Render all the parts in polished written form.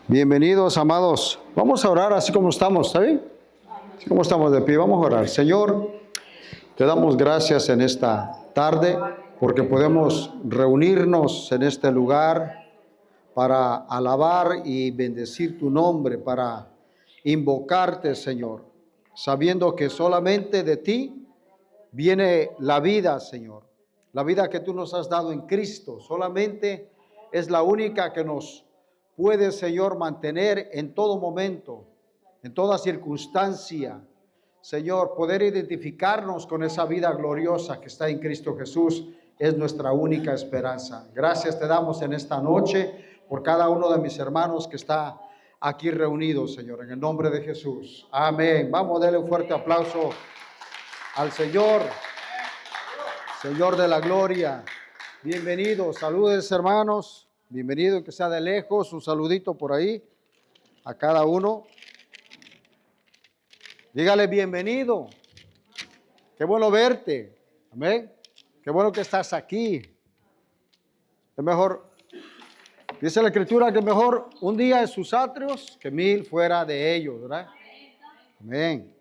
Bienvenidos, amados. Vamos a orar así como estamos, ¿está bien? Así como estamos de pie, vamos a orar. Señor, te damos gracias en esta tarde porque podemos reunirnos en este lugar para alabar y bendecir tu nombre, para invocarte, Señor, sabiendo que solamente de ti viene la vida, Señor. La vida que tú nos has dado en Cristo solamente es la única que nos puede, Señor, mantener en todo momento, en toda circunstancia. Señor, poder identificarnos con esa vida gloriosa que está en Cristo Jesús es nuestra única esperanza. Gracias te damos en esta noche por cada uno de mis hermanos que está aquí reunido, Señor, en el nombre de Jesús. Amén. Vamos a darle un fuerte aplauso al Señor, Señor de la gloria. Bienvenidos, saludos hermanos, bienvenido que sea de lejos, un saludito por ahí a cada uno. Dígale bienvenido, qué bueno verte, amén, qué bueno que estás aquí. Es mejor, dice la Escritura que mejor un día en sus atrios que 1000 fuera de ellos, ¿verdad? Amén.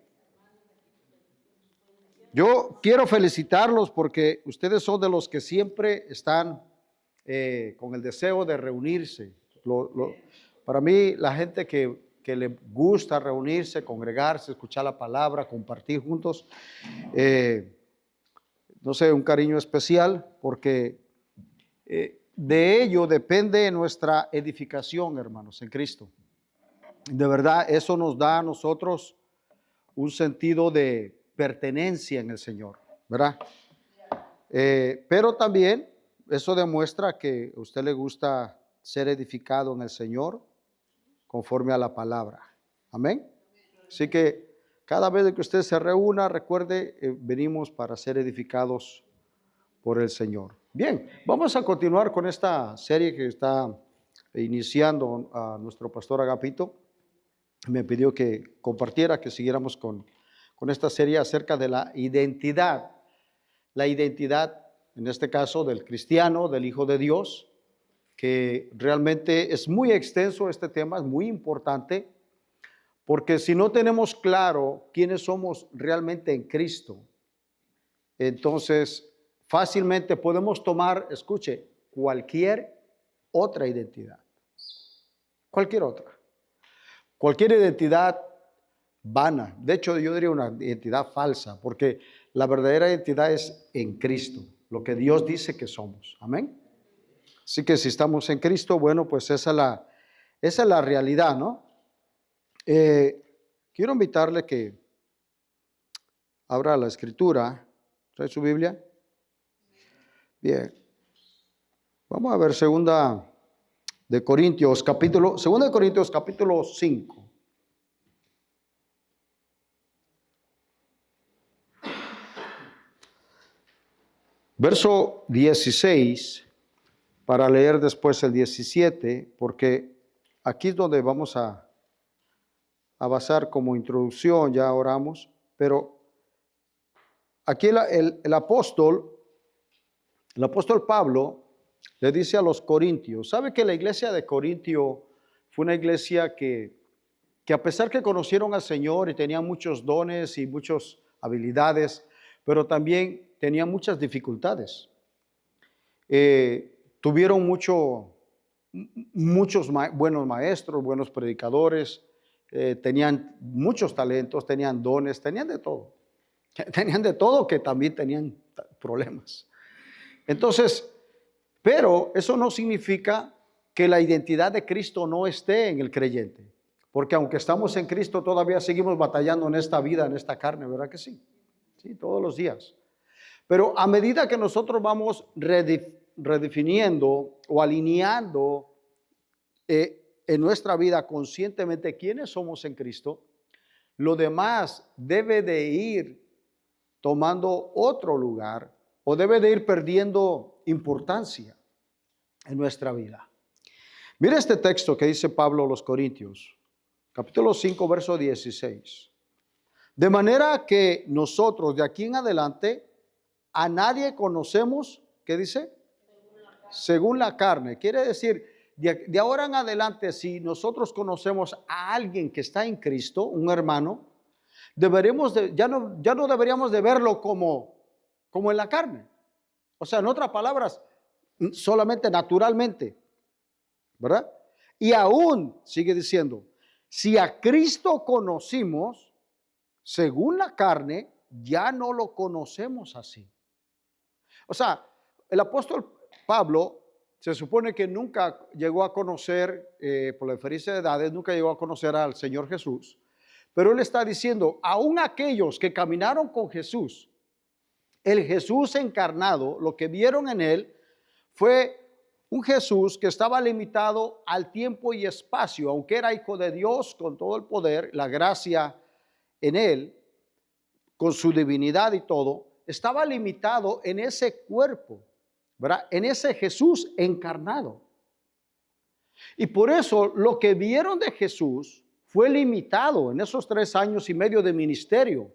Yo quiero felicitarlos porque ustedes son de los que siempre están con el deseo de reunirse. Para mí, la gente que le gusta reunirse, congregarse, escuchar la palabra, compartir juntos, no sé, un cariño especial porque de ello depende nuestra edificación, hermanos, en Cristo. De verdad, eso nos da a nosotros un sentido de pertenencia en el Señor, ¿verdad? Pero también eso demuestra que a usted le gusta ser edificado en el Señor conforme a la palabra. Amén. Así que cada vez que usted se reúna, recuerde, venimos para ser edificados por el Señor. Bien, vamos a continuar con esta serie que está iniciando a nuestro pastor Agapito. Me pidió que compartiera, que siguiéramos con esta serie acerca de la identidad en este caso del cristiano, del Hijo de Dios, que realmente es muy extenso este tema, es muy importante, porque si no tenemos claro quiénes somos realmente en Cristo, entonces fácilmente podemos tomar, escuche, cualquier otra identidad, cualquier identidad vana. De hecho, yo diría una identidad falsa, porque la verdadera identidad es en Cristo, lo que Dios dice que somos. Amén. Así que si estamos en Cristo, bueno, pues esa es la realidad, ¿no? Quiero invitarle que abra la Escritura. ¿Trae su Biblia? Bien. Vamos a ver Segunda de Corintios capítulo 5. Verso 16, para leer después el 17, porque aquí es donde vamos a basar como introducción, ya oramos, pero aquí el apóstol Pablo le dice a los corintios, ¿sabe que la iglesia de Corintio fue una iglesia que a pesar que conocieron al Señor y tenían muchos dones y muchas habilidades, pero también tenían muchas dificultades? Tuvieron muchos buenos maestros, buenos predicadores, tenían muchos talentos, tenían dones, tenían de todo. Tenían de todo, que también tenían problemas. Entonces, pero eso no significa que la identidad de Cristo no esté en el creyente. Porque aunque estamos en Cristo, todavía seguimos batallando en esta vida, en esta carne, ¿verdad que sí? Sí, todos los días. Pero a medida que nosotros vamos redefiniendo o alineando en nuestra vida conscientemente quiénes somos en Cristo, lo demás debe de ir tomando otro lugar o debe de ir perdiendo importancia en nuestra vida. Mira este texto que dice Pablo a los Corintios, capítulo 5, verso 16. De manera que nosotros de aquí en adelante a nadie conocemos, ¿qué dice? Según la carne. Quiere decir, de ahora en adelante, si nosotros conocemos a alguien que está en Cristo, un hermano, ya no deberíamos de verlo como en la carne. O sea, en otras palabras, solamente naturalmente, ¿verdad? Y aún, sigue diciendo, si a Cristo conocimos, según la carne, ya no lo conocemos así. O sea, el apóstol Pablo se supone que nunca llegó a conocer, por la diferencia de edades, nunca llegó a conocer al Señor Jesús. Pero él está diciendo, aún aquellos que caminaron con Jesús, el Jesús encarnado, lo que vieron en él fue un Jesús que estaba limitado al tiempo y espacio, aunque era hijo de Dios con todo el poder, la gracia en él, con su divinidad y todo, estaba limitado en ese cuerpo, ¿verdad? En ese Jesús encarnado. Y por eso lo que vieron de Jesús fue limitado en esos 3 años y medio de ministerio.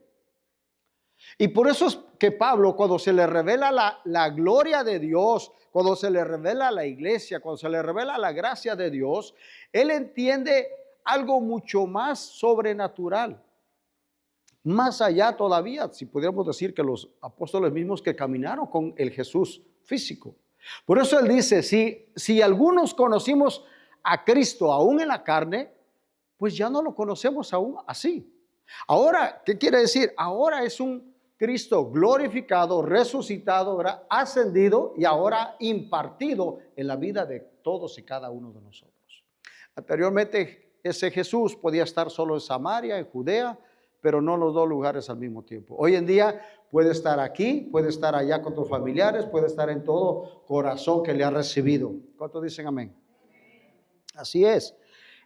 Y por eso es que Pablo, cuando se le revela la gloria de Dios, cuando se le revela la iglesia, cuando se le revela la gracia de Dios, él entiende algo mucho más sobrenatural. Más allá todavía, si pudiéramos decir que los apóstoles mismos que caminaron con el Jesús físico. Por eso él dice, si algunos conocimos a Cristo aún en la carne, pues ya no lo conocemos aún así. Ahora, ¿qué quiere decir? Ahora es un Cristo glorificado, resucitado, ¿verdad? Ascendido y ahora impartido en la vida de todos y cada uno de nosotros. Anteriormente ese Jesús podía estar solo en Samaria, en Judea, pero no en los 2 lugares al mismo tiempo. Hoy en día puede estar aquí, puede estar allá con tus familiares, puede estar en todo corazón que le ha recibido. ¿Cuántos dicen amén? Así es.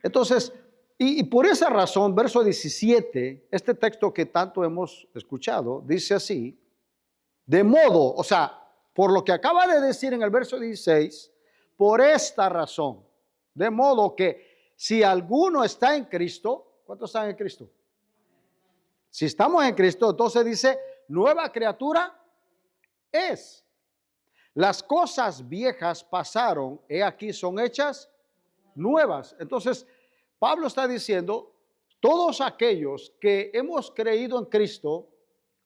Entonces, y por esa razón, verso 17, este texto que tanto hemos escuchado, dice así, de modo, o sea, por lo que acaba de decir en el verso 16, por esta razón, de modo que si alguno está en Cristo, ¿cuántos están en Cristo? Si estamos en Cristo, entonces dice, nueva criatura es. Las cosas viejas pasaron, he aquí son hechas nuevas. Entonces, Pablo está diciendo, todos aquellos que hemos creído en Cristo,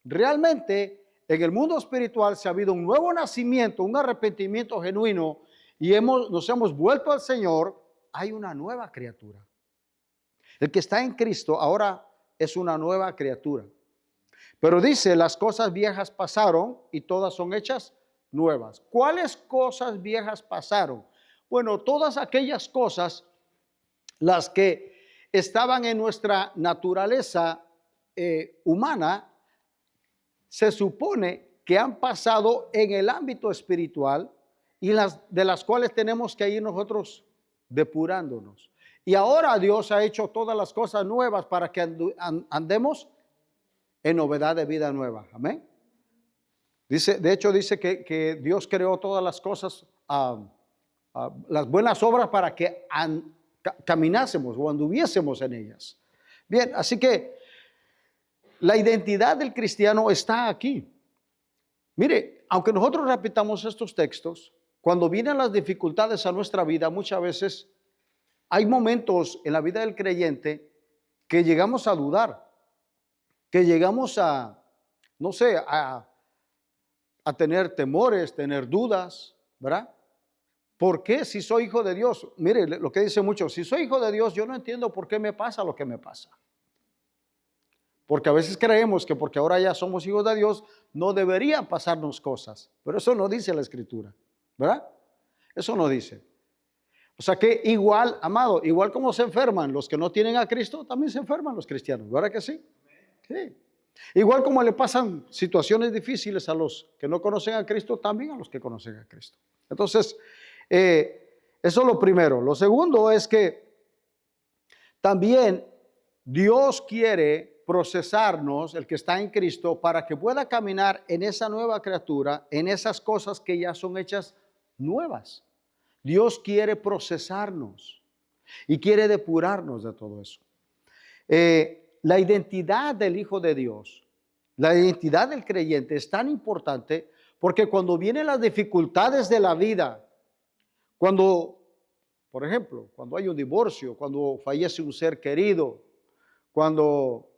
realmente en el mundo espiritual se ha habido un nuevo nacimiento, un arrepentimiento genuino y nos hemos vuelto al Señor, hay una nueva criatura. El que está en Cristo ahora es una nueva criatura. Pero dice, las cosas viejas pasaron y todas son hechas nuevas. ¿Cuáles cosas viejas pasaron? Bueno, todas aquellas cosas, las que estaban en nuestra naturaleza humana, se supone que han pasado en el ámbito espiritual y de las cuales tenemos que ir nosotros depurándonos. Y ahora Dios ha hecho todas las cosas nuevas para que andemos en novedad de vida nueva. Amén. De hecho dice que Dios creó todas las cosas, las buenas obras para que caminásemos o anduviésemos en ellas. Bien, así que la identidad del cristiano está aquí. Mire, aunque nosotros repitamos estos textos, cuando vienen las dificultades a nuestra vida, muchas veces hay momentos en la vida del creyente que llegamos a dudar, que llegamos no sé, a tener temores, tener dudas, ¿verdad? ¿Por qué si soy hijo de Dios? Mire lo que dice mucho, si soy hijo de Dios, yo no entiendo por qué me pasa lo que me pasa. Porque a veces creemos que porque ahora ya somos hijos de Dios, no deberían pasarnos cosas. Pero eso no dice la Escritura, ¿verdad? Eso no dice. O sea que igual, amado, igual como se enferman los que no tienen a Cristo, también se enferman los cristianos, ¿verdad que sí? Sí. Igual como le pasan situaciones difíciles a los que no conocen a Cristo, también a los que conocen a Cristo. Entonces, eso es lo primero. Lo segundo es que también Dios quiere procesarnos, el que está en Cristo, para que pueda caminar en esa nueva criatura, en esas cosas que ya son hechas nuevas. Dios quiere procesarnos y quiere depurarnos de todo eso. La identidad del Hijo de Dios, la identidad del creyente es tan importante porque cuando vienen las dificultades de la vida, cuando Por ejemplo, cuando hay un divorcio, cuando fallece un ser querido, cuando,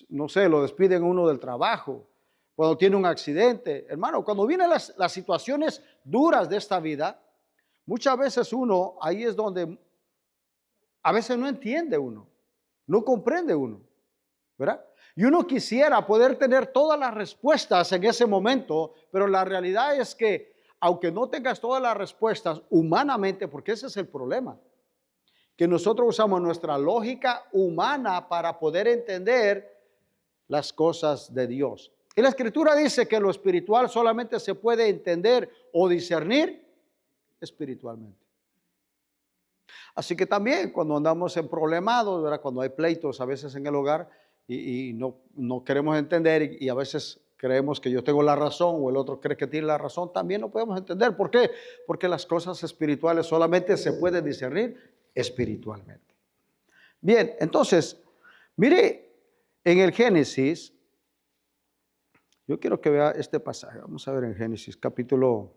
no sé, lo despiden uno del trabajo, cuando tiene un accidente. Hermano, cuando vienen las situaciones duras de esta vida, muchas veces uno, ahí es donde a veces no entiende uno, no comprende uno, ¿verdad? Y uno quisiera poder tener todas las respuestas en ese momento, pero la realidad es que aunque no tengas todas las respuestas humanamente, porque ese es el problema, que nosotros usamos nuestra lógica humana para poder entender las cosas de Dios. Y la Escritura dice que lo espiritual solamente se puede entender o discernir espiritualmente. Así que también cuando andamos en problemados, ¿verdad? Cuando hay pleitos a veces en el hogar y no queremos entender y a veces creemos que yo tengo la razón o el otro cree que tiene la razón, también no podemos entender. ¿Por qué? Porque las cosas espirituales solamente se pueden discernir espiritualmente. Bien, entonces, mire, en el Génesis, yo quiero que vea este pasaje. Vamos a ver en Génesis capítulo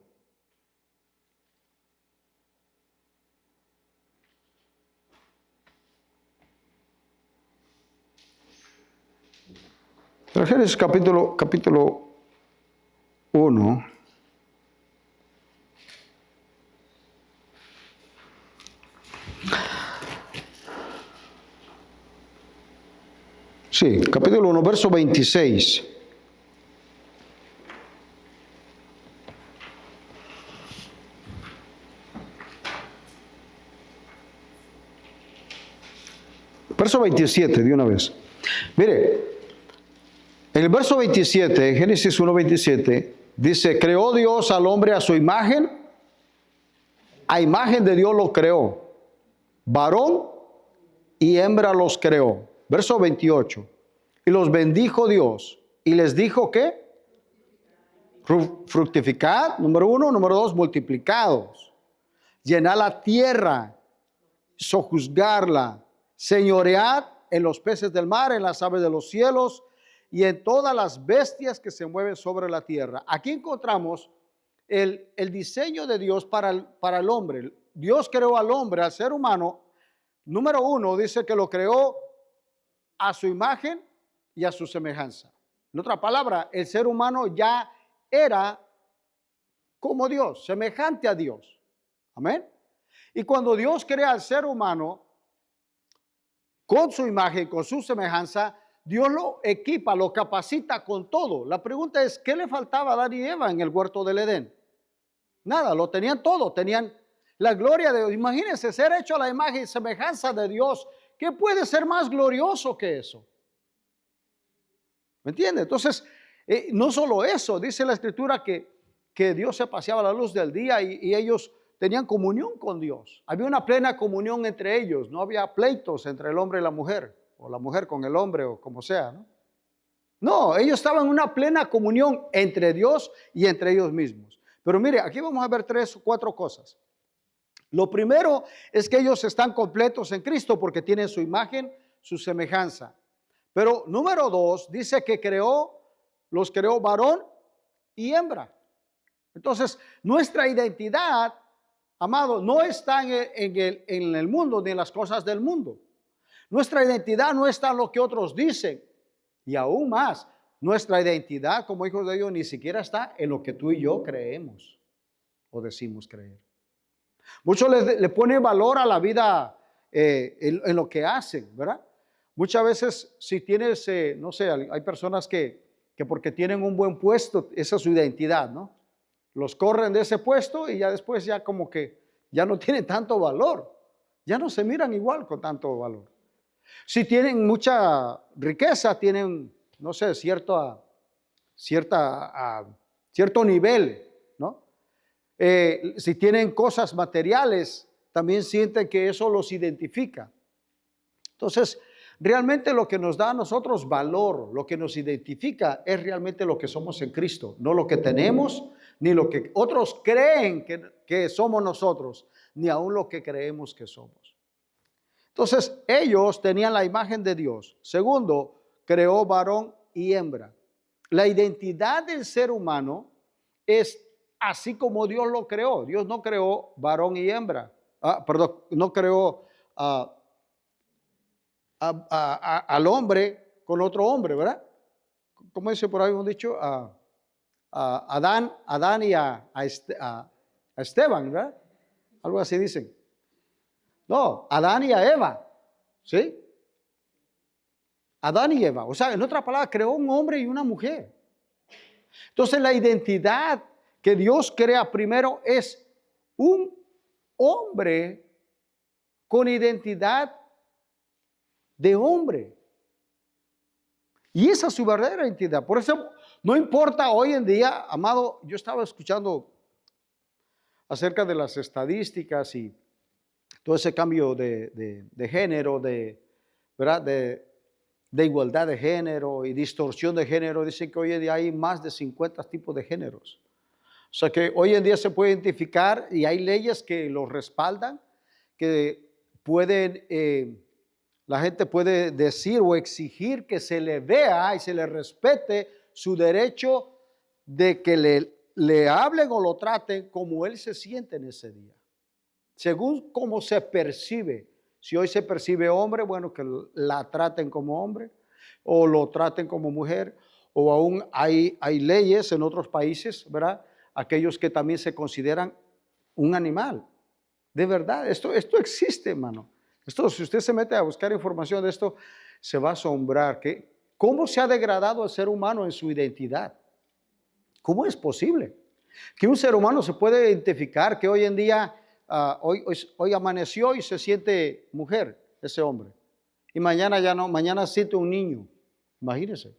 1. Sí, capítulo 1, verso 26. Verso 27, de una vez. Mire, en el verso 27, Génesis 1:27, dice, creó Dios al hombre a su imagen, a imagen de Dios lo creó, varón y hembra los creó. Verso 28, y los bendijo Dios y les dijo ¿qué? Fructificad, número 1, número 2, multiplicados, llenad la tierra, sojuzgarla, señoread en los peces del mar, en las aves de los cielos y en todas las bestias que se mueven sobre la tierra. Aquí encontramos el diseño de Dios para el hombre. Dios creó al hombre, al ser humano. Número 1, dice que lo creó a su imagen y a su semejanza. En otra palabra, el ser humano ya era como Dios, semejante a Dios. Amén. Y cuando Dios crea al ser humano con su imagen, con su semejanza, Dios lo equipa, lo capacita con todo. La pregunta es, ¿qué le faltaba a Adán y Eva en el huerto del Edén? Nada, lo tenían todo, tenían la gloria de Dios. Imagínense ser hecho a la imagen y semejanza de Dios. ¿Qué puede ser más glorioso que eso? ¿Me entiende? Entonces, no solo eso, dice la Escritura que Dios se paseaba a la luz del día y ellos tenían comunión con Dios. Había una plena comunión entre ellos. No había pleitos entre el hombre y la mujer, o la mujer con el hombre, o como sea, ¿no? No, ellos estaban en una plena comunión entre Dios y entre ellos mismos. Pero mire, aquí vamos a ver 3 o 4 cosas. Lo primero es que ellos están completos en Cristo porque tienen su imagen, su semejanza. Pero número 2, dice que los creó varón y hembra. Entonces, nuestra identidad, amado, no está en el mundo ni en las cosas del mundo. Nuestra identidad no está en lo que otros dicen. Y aún más, nuestra identidad como hijos de Dios ni siquiera está en lo que tú y yo creemos o decimos creer. Muchos le ponen valor a la vida en lo que hacen, ¿verdad? Muchas veces si tienes, no sé, hay personas que porque tienen un buen puesto, esa es su identidad, ¿no? Los corren de ese puesto y ya después ya como que ya no tienen tanto valor. Ya no se miran igual con tanto valor. Si tienen mucha riqueza, tienen, no sé, cierto nivel, ¿no? Si tienen cosas materiales, también sienten que eso los identifica. Entonces, realmente lo que nos da a nosotros valor, lo que nos identifica es realmente lo que somos en Cristo, no lo que tenemos, ni lo que otros creen que somos nosotros, ni aún lo que creemos que somos. Entonces, ellos tenían la imagen de Dios. Segundo, creó varón y hembra. La identidad del ser humano es así como Dios lo creó. Dios no creó varón y hembra. perdón, no creó al hombre con otro hombre, ¿verdad? ¿Cómo dice por ahí un dicho? A Adán y a Esteban, ¿verdad? Algo así dicen. No, Adán y a Eva, ¿sí? Adán y Eva. O sea, en otra palabra, creó un hombre y una mujer. Entonces, la identidad que Dios crea primero es un hombre con identidad de hombre. Y esa es su verdadera identidad. Por eso, no importa hoy en día, amado, yo estaba escuchando acerca de las estadísticas y todo ese cambio de género, ¿verdad? De igualdad de género y distorsión de género. Dicen que hoy en día hay más de 50 tipos de géneros. O sea que hoy en día se puede identificar y hay leyes que lo respaldan, que pueden, la gente puede decir o exigir que se le vea y se le respete su derecho de que le hablen o lo traten como él se siente en ese día. Según cómo se percibe. Si hoy se percibe hombre, bueno, que la traten como hombre o lo traten como mujer. O aún hay leyes en otros países, ¿verdad? Aquellos que también se consideran un animal. De verdad, esto existe, hermano. Esto, si usted se mete a buscar información de esto, se va a asombrar. ¿Cómo se ha degradado el ser humano en su identidad? ¿Cómo es posible que un ser humano se puede identificar que hoy en día, hoy amaneció y se siente mujer, ese hombre, y mañana ya no, mañana siente un niño? Imagínense.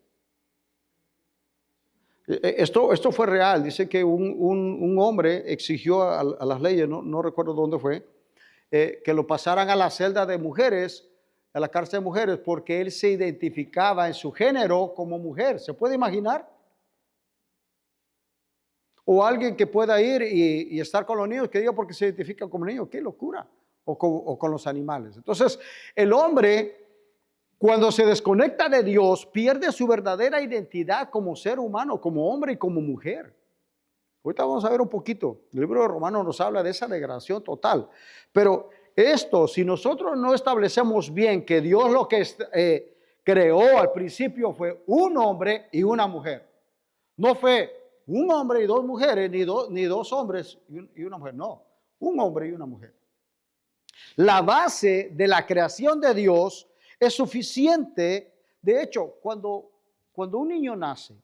Esto fue real. Dice que un hombre exigió a las leyes, no recuerdo dónde fue, que lo pasaran a la celda de mujeres, a la cárcel de mujeres, porque él se identificaba en su género como mujer. ¿Se puede imaginar? O alguien que pueda ir y estar con los niños, que diga porque se identifica como niño. ¡Qué locura! O con los animales. Entonces, el hombre, cuando se desconecta de Dios, pierde su verdadera identidad como ser humano, como hombre y como mujer. Ahorita vamos a ver un poquito. El libro de Romanos nos habla de esa degradación total. Pero esto, si nosotros no establecemos bien que Dios lo que creó al principio fue un hombre y una mujer. No fue un hombre y dos mujeres, ni dos hombres y una mujer. No, un hombre y una mujer. La base de la creación de Dios es suficiente. De hecho, cuando un niño nace,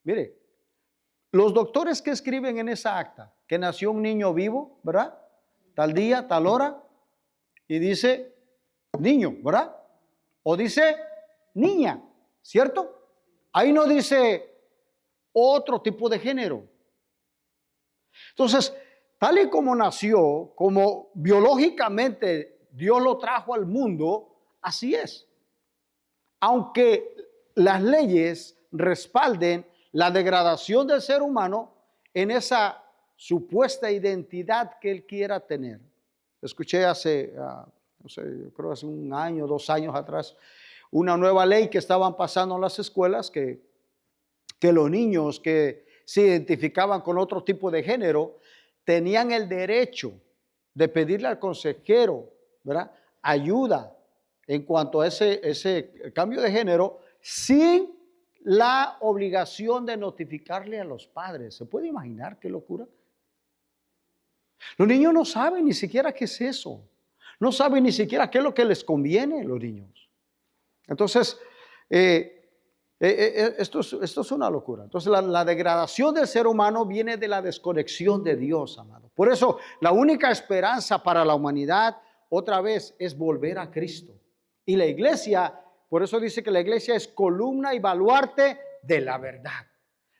mire, los doctores que escriben en esa acta que nació un niño vivo, ¿verdad? Tal día, tal hora, y dice niño, ¿verdad? O dice niña, ¿cierto? Ahí no dice otro tipo de género. Entonces, tal y como nació, como biológicamente Dios lo trajo al mundo, así es. Aunque las leyes respalden la degradación del ser humano en esa supuesta identidad que él quiera tener. Escuché hace, no sé, yo creo hace un año, 2 años atrás, una nueva ley que estaban pasando en las escuelas que los niños que se identificaban con otro tipo de género tenían el derecho de pedirle al consejero, ¿verdad?, ayuda en cuanto a ese cambio de género sin la obligación de notificarle a los padres. ¿Se puede imaginar qué locura? Los niños no saben ni siquiera qué es eso. No saben ni siquiera qué es lo que les conviene a los niños. Entonces, esto es una locura. Entonces, la degradación del ser humano viene de la desconexión de Dios, amado. Por eso, la única esperanza para la humanidad, otra vez, es volver a Cristo. Y la iglesia, por eso dice que la iglesia es columna y baluarte de la verdad.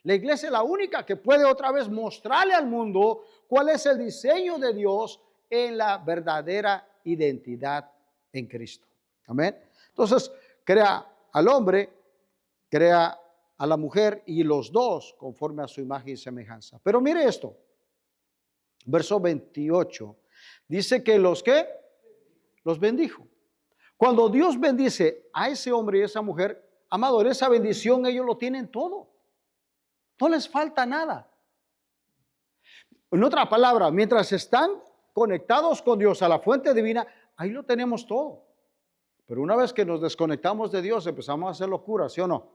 La iglesia es la única que puede otra vez mostrarle al mundo cuál es el diseño de Dios en la verdadera identidad en Cristo. Amén. Entonces, crea al hombre, crea a la mujer y los dos conforme a su imagen y semejanza. Pero mire esto, verso 28, dice que los bendijo. Cuando Dios bendice a ese hombre y a esa mujer, amado, en esa bendición ellos lo tienen todo. No les falta nada. En otra palabra, mientras están conectados con Dios, a la fuente divina, ahí lo tenemos todo. Pero una vez que nos desconectamos de Dios, empezamos a hacer locura, ¿sí o no?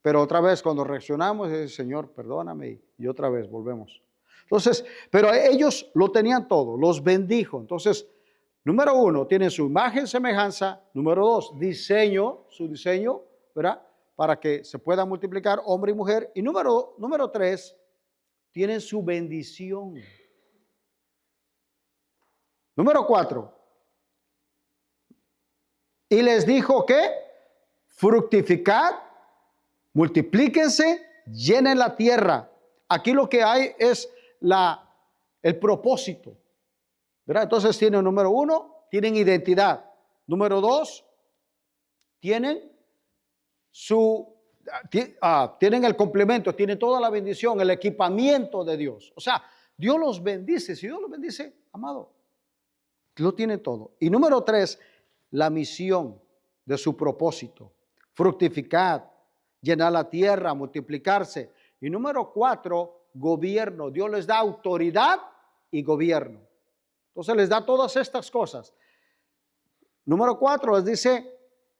Pero otra vez, cuando reaccionamos, dice, Señor, perdóname, y otra vez volvemos. Entonces, pero ellos lo tenían todo, los bendijo. Entonces, número 1, tienen su imagen, semejanza. Número 2, diseño, su diseño, ¿verdad? Para que se pueda multiplicar hombre y mujer. Y número 3, tienen su bendición. Número 4, y les dijo que fructificad, multiplíquense, llenen la tierra. Aquí lo que hay es el propósito, ¿verdad? Entonces tienen número 1, tienen identidad. Número 2, tienen tienen el complemento, tienen toda la bendición, el equipamiento de Dios. O sea, Dios los bendice. Si Dios los bendice, amado, lo tiene todo. Y número 3, la misión de su propósito. Fructificar, llenar la tierra, multiplicarse. Y número 4, gobierno. Dios les da autoridad y gobierno. Entonces les da todas estas cosas. Número 4 les dice,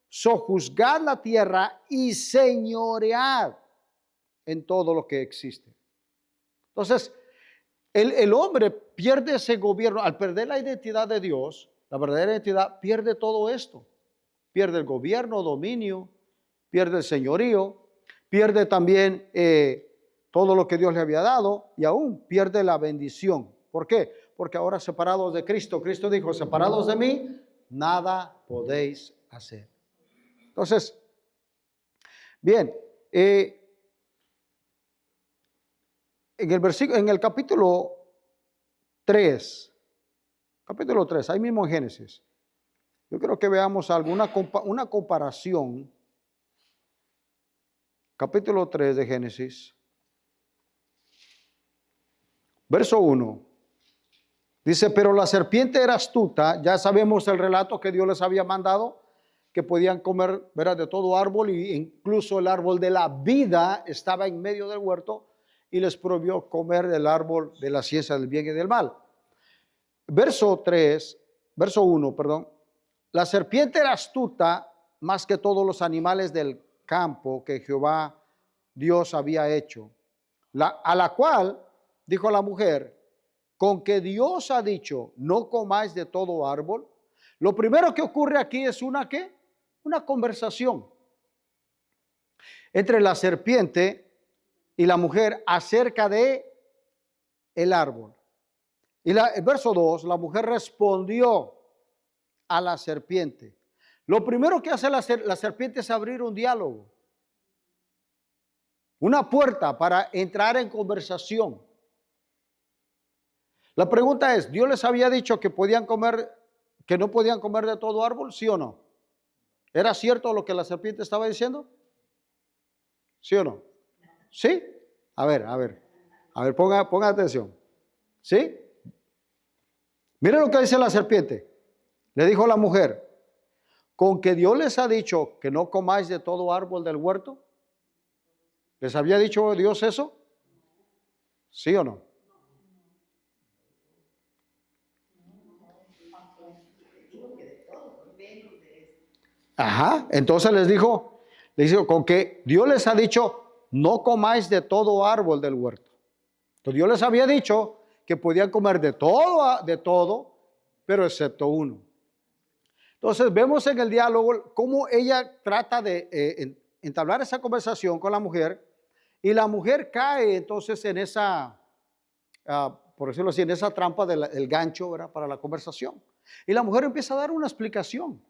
sojuzgad la tierra y señoread en todo lo que existe. Entonces, el hombre pierde ese gobierno. Al perder la identidad de Dios, la verdadera identidad, pierde todo esto. Pierde el gobierno, dominio, pierde el señorío, pierde también todo lo que Dios le había dado y aún pierde la bendición. ¿Por qué? Porque ahora separados de Cristo, Cristo dijo, separados de mí, nada podéis hacer. Entonces, bien, en el capítulo 3, ahí mismo en Génesis, yo creo que veamos una comparación. Capítulo 3 de Génesis, verso 1. Dice, pero la serpiente era astuta. Ya sabemos el relato que Dios les había mandado, que podían comer, ¿verdad?, de todo árbol, e incluso el árbol de la vida estaba en medio del huerto y les prohibió comer del árbol de la ciencia del bien y del mal. Verso 1, perdón. La serpiente era astuta más que todos los animales del campo que Jehová Dios había hecho, a la cual dijo la mujer, con que Dios ha dicho, no comáis de todo árbol. Lo primero que ocurre aquí es una conversación entre la serpiente y la mujer acerca de el árbol. Y el verso 2, la mujer respondió a la serpiente. Lo primero que hace la serpiente es abrir un diálogo, una puerta para entrar en conversación. La pregunta es, ¿Dios les había dicho que que no podían comer de todo árbol? ¿Sí o no? ¿Era cierto lo que la serpiente estaba diciendo? ¿Sí o no? ¿Sí? A ver, ponga atención. ¿Sí? Miren lo que dice la serpiente. Le dijo a la mujer, con que Dios les ha dicho que no comáis de todo árbol del huerto. ¿Les había dicho Dios eso? ¿Sí o no? Ajá, entonces les dijo, con que Dios les ha dicho, no comáis de todo árbol del huerto. Entonces Dios les había dicho que podían comer de todo, pero excepto uno. Entonces vemos en el diálogo cómo ella trata de entablar esa conversación con la mujer, y la mujer cae entonces en esa, por decirlo así, en esa trampa del gancho, ¿verdad?, para la conversación. Y la mujer empieza a dar una explicación.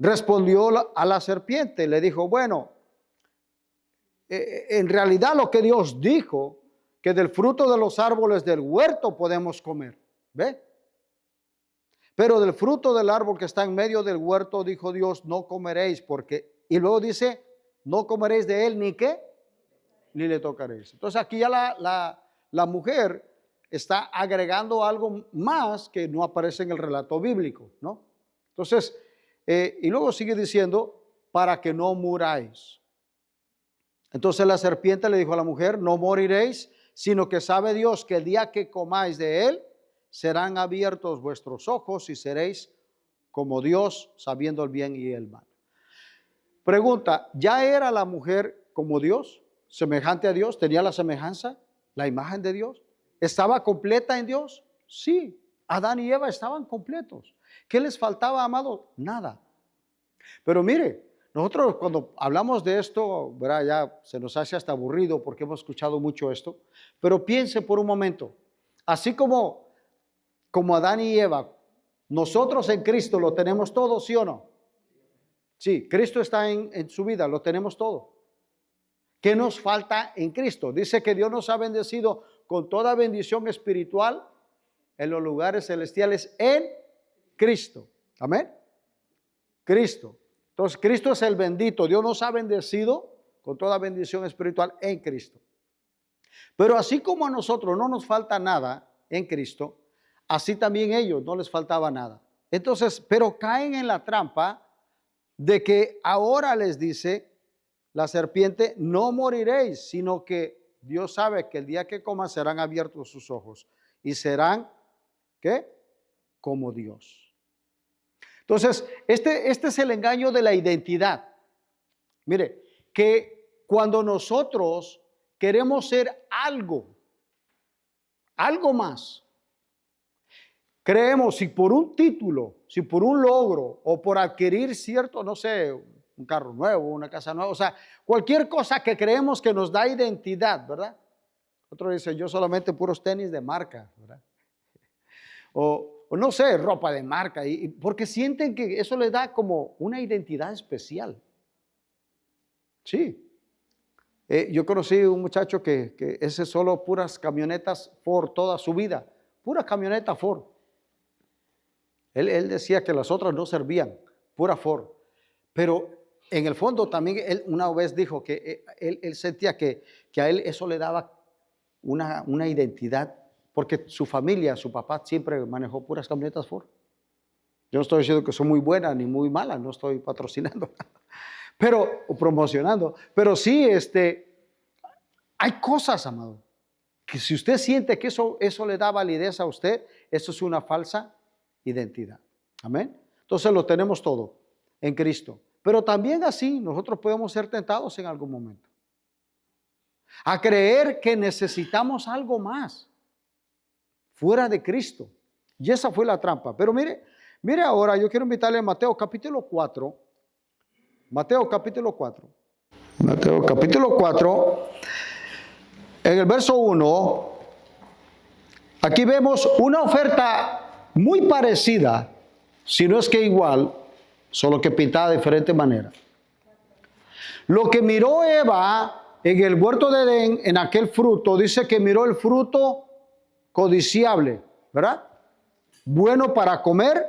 Respondió a la serpiente, le dijo, bueno, en realidad lo que Dios dijo, que del fruto de los árboles del huerto podemos comer, ¿ve? Pero del fruto del árbol que está en medio del huerto, dijo Dios, no comeréis, y luego dice, no comeréis de él ni qué, ni le tocaréis. Entonces aquí ya la mujer está agregando algo más que no aparece en el relato bíblico, ¿no? Entonces, y luego sigue diciendo, para que no muráis. Entonces la serpiente le dijo a la mujer, no moriréis, sino que sabe Dios que el día que comáis de él, serán abiertos vuestros ojos y seréis como Dios, sabiendo el bien y el mal. Pregunta, ¿ya era la mujer como Dios, semejante a Dios? ¿Tenía la semejanza, la imagen de Dios? ¿Estaba completa en Dios? Sí, Adán y Eva estaban completos. ¿Qué les faltaba, amado? Nada. Pero mire, nosotros cuando hablamos de esto, ¿verdad? Ya se nos hace hasta aburrido porque hemos escuchado mucho esto, pero piense por un momento, así como Adán y Eva, nosotros en Cristo lo tenemos todo, ¿sí o no? Sí, Cristo está en su vida, lo tenemos todo. ¿Qué nos falta en Cristo? Dice que Dios nos ha bendecido con toda bendición espiritual en los lugares celestiales en Cristo. Amén. Cristo. Entonces, Cristo es el bendito. Dios nos ha bendecido con toda bendición espiritual en Cristo. Pero así como a nosotros no nos falta nada en Cristo, así también ellos no les faltaba nada. Entonces, pero caen en la trampa de que ahora les dice la serpiente, no moriréis, sino que Dios sabe que el día que coman serán abiertos sus ojos y serán, ¿qué? Como Dios. Entonces, este es el engaño de la identidad. Mire, que cuando nosotros queremos ser algo más, creemos si por un título, si por un logro o por adquirir cierto, no sé, un carro nuevo, una casa nueva, o sea, cualquier cosa que creemos que nos da identidad, ¿verdad? Otro dice, yo solamente puros tenis de marca, ¿verdad? O no sé, ropa de marca, y porque sienten que eso les da como una identidad especial. Sí. Yo conocí un muchacho que ese solo puras camionetas Ford toda su vida, pura camioneta Ford. Él decía que las otras no servían, pura Ford. Pero en el fondo también él una vez dijo que él sentía que a él eso le daba una identidad, porque su familia, su papá siempre manejó puras camionetas Ford. Yo no estoy diciendo que son muy buenas ni muy malas, no estoy patrocinando, pero o promocionando. Pero sí, hay cosas, amado, que si usted siente que eso le da validez a usted, eso es una falsa identidad. Amén. Entonces lo tenemos todo en Cristo. Pero también así nosotros podemos ser tentados en algún momento a creer que necesitamos algo más fuera de Cristo. Y esa fue la trampa. Pero mire ahora, yo quiero invitarle a Mateo capítulo 4. Mateo capítulo 4. Mateo capítulo 4. En el verso 1, aquí vemos una oferta muy parecida, si no es que igual, solo que pintada de diferente manera. Lo que miró Eva en el huerto de Edén, en aquel fruto, dice que miró el fruto codiciable, ¿verdad? Bueno para comer,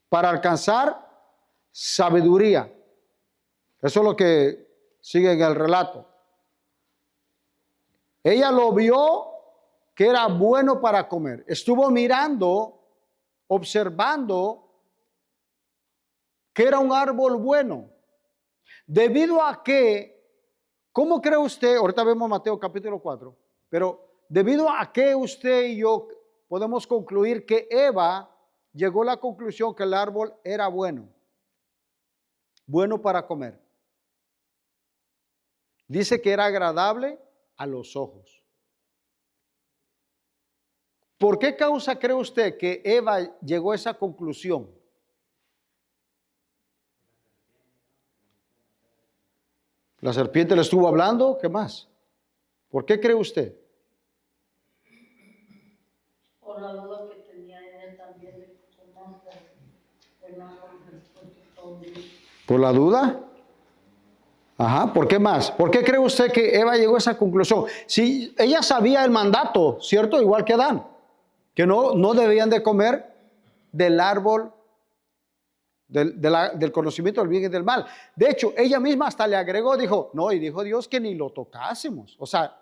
para alcanzar sabiduría. Eso es lo que sigue en el relato. Ella lo vio que era bueno para comer. Estuvo mirando, observando que era un árbol bueno. Debido a que, ¿cómo cree usted? Ahorita vemos Mateo capítulo 4, pero debido a que usted y yo podemos concluir que Eva llegó a la conclusión que el árbol era bueno para comer. Dice que era agradable a los ojos. ¿Por qué causa cree usted que Eva llegó a esa conclusión? La serpiente le estuvo hablando, ¿qué más? ¿Por qué cree usted? Por la duda que tenía en él también de ¿Por la duda? Ajá, ¿por qué más? ¿Por qué cree usted que Eva llegó a esa conclusión? Si ella sabía el mandato, ¿cierto? Igual que Adán, que no debían de comer del árbol del conocimiento del bien y del mal. De hecho, ella misma hasta le agregó, dijo Dios que ni lo tocásemos. O sea,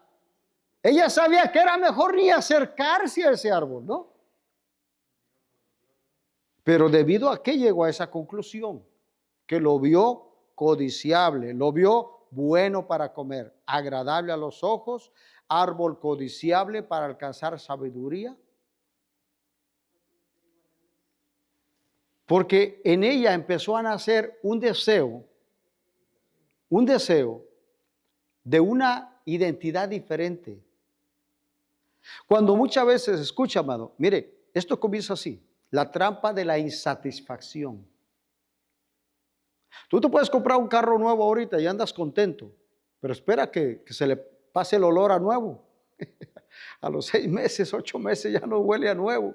ella sabía que era mejor ni acercarse a ese árbol, ¿no? Pero debido a que llegó a esa conclusión, que lo vio codiciable, lo vio bueno para comer, agradable a los ojos, árbol codiciable para alcanzar sabiduría? Porque en ella empezó a nacer un deseo de una identidad diferente. Cuando muchas veces, escucha, amado, mire, esto comienza así, la trampa de la insatisfacción. Tú te puedes comprar un carro nuevo ahorita y andas contento, pero espera que se le pase el olor a nuevo. A los 6 meses, 8 meses ya no huele a nuevo.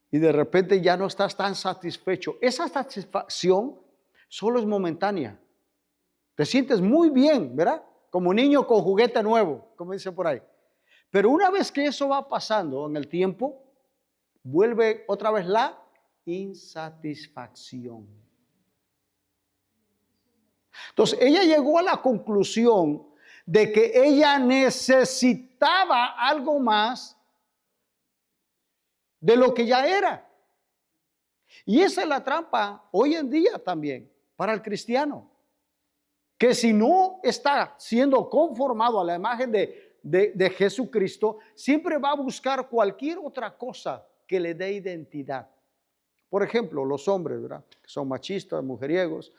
Y de repente ya no estás tan satisfecho. Esa satisfacción solo es momentánea. Te sientes muy bien, ¿verdad? Como niño con juguete nuevo, como dice por ahí. Pero una vez que eso va pasando en el tiempo, vuelve otra vez la insatisfacción. Entonces, ella llegó a la conclusión de que ella necesitaba algo más de lo que ya era. Y esa es la trampa hoy en día también para el cristiano. Que si no está siendo conformado a la imagen de Jesucristo, siempre va a buscar cualquier otra cosa que le dé identidad. Por ejemplo, los hombres, ¿verdad? Que son machistas, mujeriegos,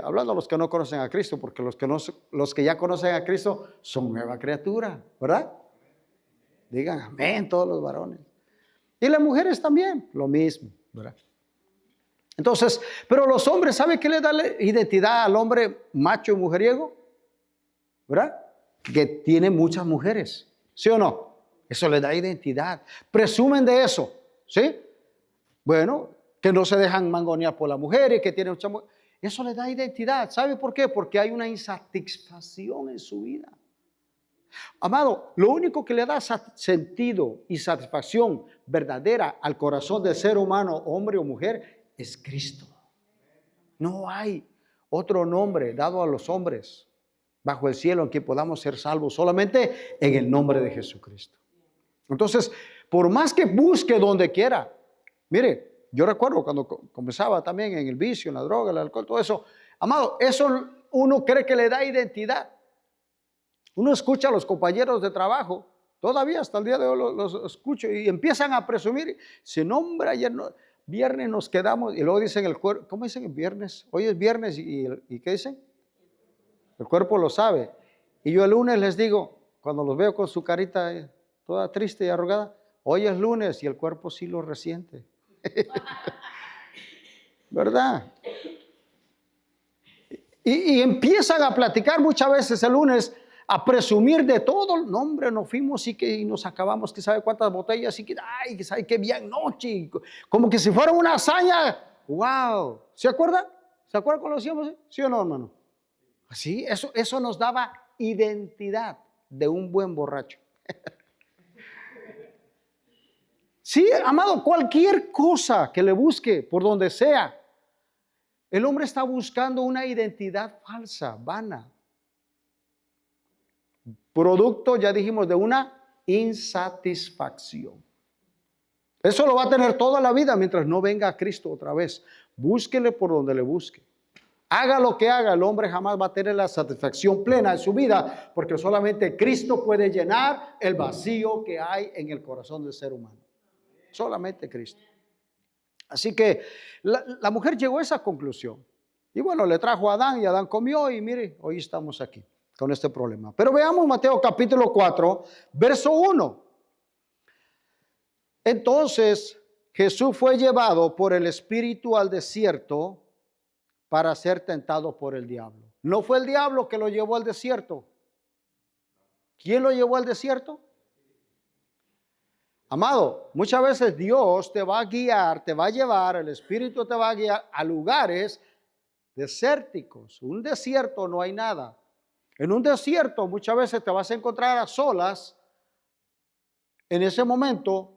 hablando a los que no conocen a Cristo, porque los que ya conocen a Cristo son nueva criatura, ¿verdad? Digan amén todos los varones. Y las mujeres también, lo mismo, ¿verdad? Entonces, pero los hombres, ¿saben qué le da identidad al hombre macho y mujeriego? ¿Verdad? Que tiene muchas mujeres, ¿sí o no? Eso le da identidad. Presumen de eso, ¿sí? Bueno, que no se dejan mangonear por la mujer y que tiene muchas mujeres. Eso le da identidad. ¿Sabe por qué? Porque hay una insatisfacción en su vida. Amado, lo único que le da sentido y satisfacción verdadera al corazón del ser humano, hombre o mujer, es Cristo. No hay otro nombre dado a los hombres bajo el cielo en que podamos ser salvos, solamente en el nombre de Jesucristo. Entonces, por más que busque donde quiera, mire, yo recuerdo cuando comenzaba también en el vicio, en la droga, el alcohol, todo eso, amado, eso uno cree que le da identidad. Uno escucha a los compañeros de trabajo, todavía hasta el día de hoy los escucho y empiezan a presumir. Si no, hombre, ayer no, viernes nos quedamos, y luego dicen el cuerpo, ¿cómo dicen el viernes? Hoy es viernes y ¿qué dicen? El cuerpo lo sabe. Y yo el lunes les digo, cuando los veo con su carita toda triste y arrugada, hoy es lunes y el cuerpo sí lo resiente. ¿Verdad? Y empiezan a platicar muchas veces el lunes, a presumir de todo. No, hombre, nos fuimos y nos acabamos, que sabe cuántas botellas, y que, ay, que sabe qué bien noche, como que si fuera una hazaña. ¡Wow! ¿Se acuerdan? ¿Se acuerdan cuando lo hacíamos? ¿Sí o no, hermano? Así, eso nos daba identidad de un buen borracho. Sí, amado, cualquier cosa que le busque, por donde sea, el hombre está buscando una identidad falsa, vana. Producto, ya dijimos, de una insatisfacción. Eso lo va a tener toda la vida mientras no venga a Cristo otra vez. Búsquele por donde le busque. Haga lo que haga, el hombre jamás va a tener la satisfacción plena en su vida, porque solamente Cristo puede llenar el vacío que hay en el corazón del ser humano. Solamente Cristo. Así que la mujer llegó a esa conclusión. Y bueno, le trajo a Adán y Adán comió y mire, hoy estamos aquí con este problema. Pero veamos Mateo capítulo 4, verso 1. Entonces Jesús fue llevado por el Espíritu al desierto para ser tentado por el diablo. No fue el diablo que lo llevó al desierto. ¿Quién lo llevó al desierto? Amado, muchas veces Dios te va a guiar, te va a llevar, el Espíritu te va a guiar a lugares desérticos. Un desierto no hay nada. En un desierto muchas veces te vas a encontrar a solas en ese momento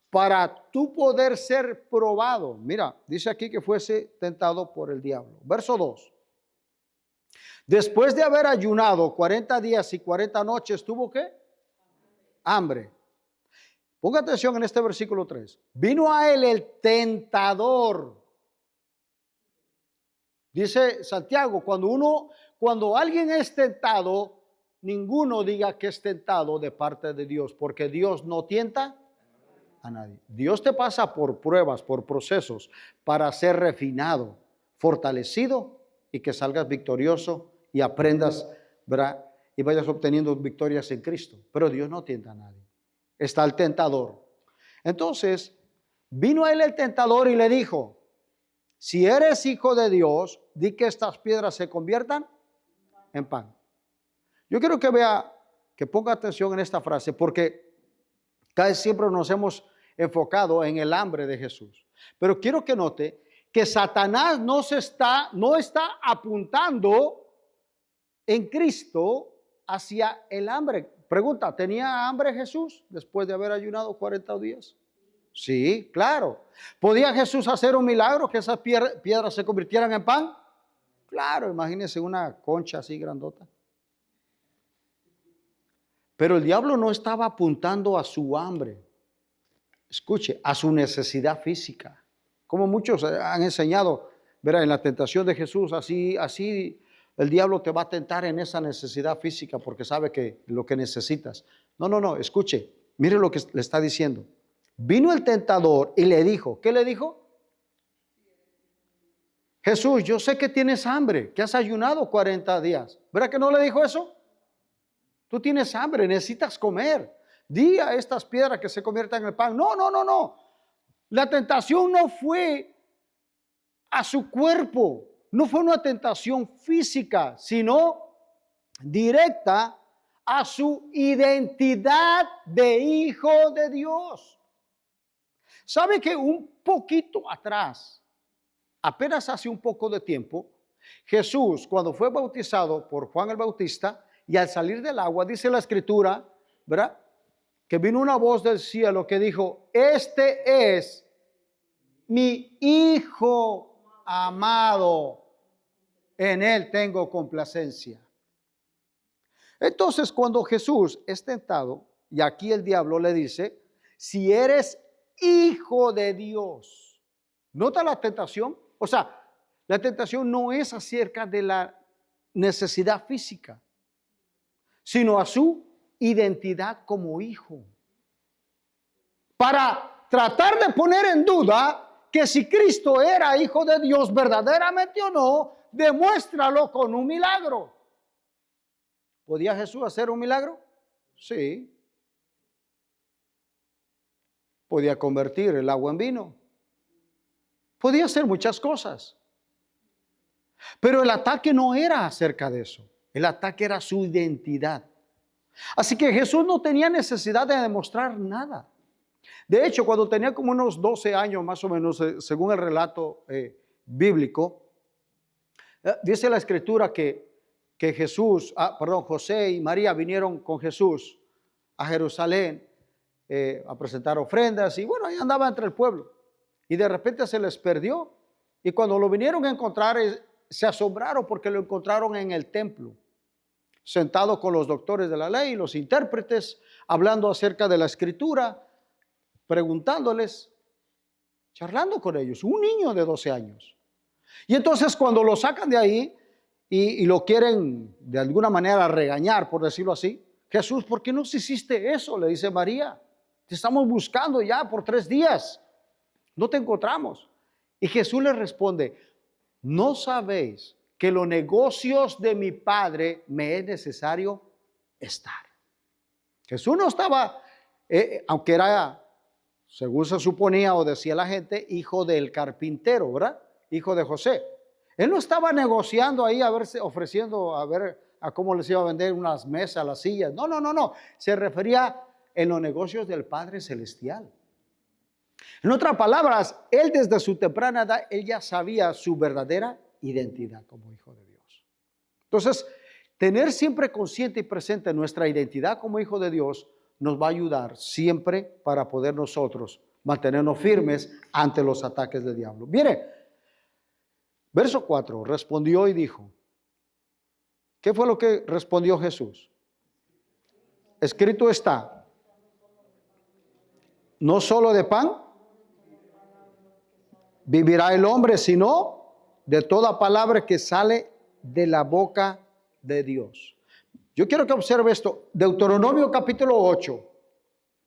para tú poder ser probado. Mira, dice aquí que fuese tentado por el diablo. Verso 2. Después de haber ayunado 40 días y 40 noches, ¿tuvo qué? Hambre. Ponga atención en este versículo 3. Vino a él el tentador. Dice Santiago, cuando alguien es tentado, ninguno diga que es tentado de parte de Dios, porque Dios no tienta a nadie. Dios te pasa por pruebas, por procesos, para ser refinado, fortalecido y que salgas victorioso y aprendas, ¿verdad? Y vayas obteniendo victorias en Cristo. Pero Dios no tienta a nadie. Está el tentador. Entonces, vino a él el tentador y le dijo, si eres hijo de Dios, di que estas piedras se conviertan en pan. Yo quiero que vea, que ponga atención en esta frase, porque casi siempre nos hemos enfocado en el hambre de Jesús. Pero quiero que note que Satanás no está apuntando en Cristo hacia el hambre. Pregunta, ¿tenía hambre Jesús después de haber ayunado 40 días? Sí, claro. ¿Podía Jesús hacer un milagro que esas piedras se convirtieran en pan? Claro, imagínense una concha así grandota. Pero el diablo no estaba apuntando a su hambre. Escuche, a su necesidad física. Como muchos han enseñado, verá, en la tentación de Jesús, así el diablo te va a tentar en esa necesidad física porque sabe que lo que necesitas. No, escuche, mire lo que le está diciendo. Vino el tentador y le dijo, ¿qué le dijo? Jesús, yo sé que tienes hambre, que has ayunado 40 días. ¿Verdad que no le dijo eso? Tú tienes hambre, necesitas comer. Di a estas piedras que se conviertan en pan. No. La tentación no fue a su cuerpo, no fue una tentación física, sino directa a su identidad de hijo de Dios. ¿Sabe que un poquito atrás, apenas hace un poco de tiempo, Jesús, cuando fue bautizado por Juan el Bautista, y al salir del agua, dice la Escritura, ¿verdad?, que vino una voz del cielo que dijo, este es mi Hijo amado, en él tengo complacencia. Entonces, cuando Jesús es tentado, y aquí el diablo le dice, si eres hijo de Dios, ¿nota la tentación? O sea, la tentación no es acerca de la necesidad física, sino a su identidad como hijo. Para tratar de poner en duda que si Cristo era hijo de Dios verdaderamente o no, demuéstralo con un milagro. ¿Podía Jesús hacer un milagro? Sí. Podía convertir el agua en vino. Podía hacer muchas cosas. Pero el ataque no era acerca de eso. El ataque era su identidad. Así que Jesús no tenía necesidad de demostrar nada. De hecho, cuando tenía como unos 12 años más o menos, según el relato bíblico, dice la Escritura que José y María vinieron con Jesús a Jerusalén a presentar ofrendas y bueno, ahí andaba entre el pueblo. Y de repente se les perdió. Y cuando lo vinieron a encontrar, se asombraron porque lo encontraron en el templo, sentado con los doctores de la ley, los intérpretes, hablando acerca de la Escritura, preguntándoles, charlando con ellos, un niño de 12 años. Y entonces cuando lo sacan de ahí y lo quieren de alguna manera regañar, por decirlo así, Jesús, ¿por qué nos hiciste eso?, le dice María. Te estamos buscando ya por 3 días, no te encontramos. Y Jesús les responde, ¿no sabéis que los negocios de mi Padre me es necesario estar? Jesús no estaba, aunque era, según se suponía o decía la gente, hijo del carpintero, ¿verdad? Hijo de José. Él no estaba negociando ahí, ofreciendo a ver a cómo les iba a vender unas mesas, las sillas. No. Se refería en los negocios del Padre Celestial. En otras palabras, él desde su temprana edad, él ya sabía su verdadera identidad como hijo de Dios. Entonces, tener siempre consciente y presente nuestra identidad como hijo de Dios nos va a ayudar siempre para poder nosotros mantenernos firmes ante los ataques del diablo. Mire, verso 4, respondió y dijo, ¿qué fue lo que respondió Jesús? Escrito está, no solo de pan vivirá el hombre, sino de toda palabra que sale de la boca de Dios. Yo quiero que observe esto, Deuteronomio capítulo 8,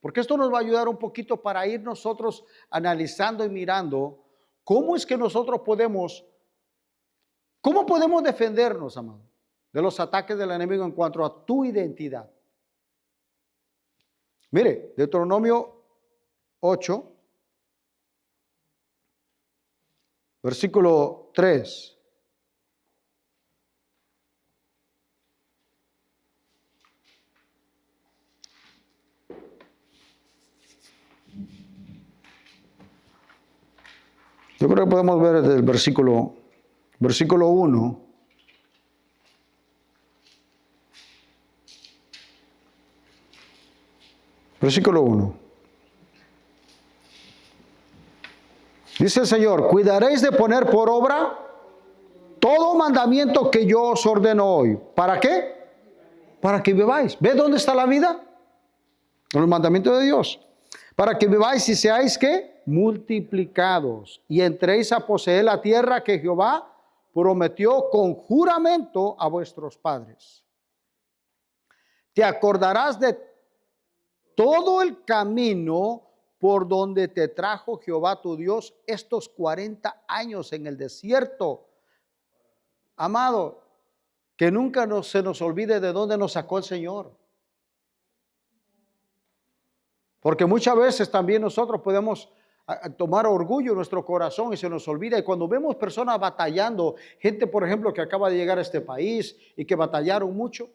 porque esto nos va a ayudar un poquito para ir nosotros analizando y mirando cómo es que nosotros cómo podemos defendernos, amado, de los ataques del enemigo en cuanto a tu identidad. Mire, Deuteronomio 8, versículo 3. Yo creo que podemos ver desde el versículo 1. Versículo 1. Dice el Señor, cuidaréis de poner por obra todo mandamiento que yo os ordeno hoy. ¿Para qué? Para que viváis. ¿Ves dónde está la vida? En los mandamientos de Dios. Para que viváis y seáis, ¿qué? Multiplicados. Y entréis a poseer la tierra que Jehová prometió con juramento a vuestros padres. Te acordarás de todo el camino por donde te trajo Jehová tu Dios estos 40 años en el desierto. Amado, que nunca se nos olvide de dónde nos sacó el Señor. Porque muchas veces también nosotros podemos tomar orgullo en nuestro corazón y se nos olvida. Y cuando vemos personas batallando, gente por ejemplo que acaba de llegar a este país y que batallaron mucho.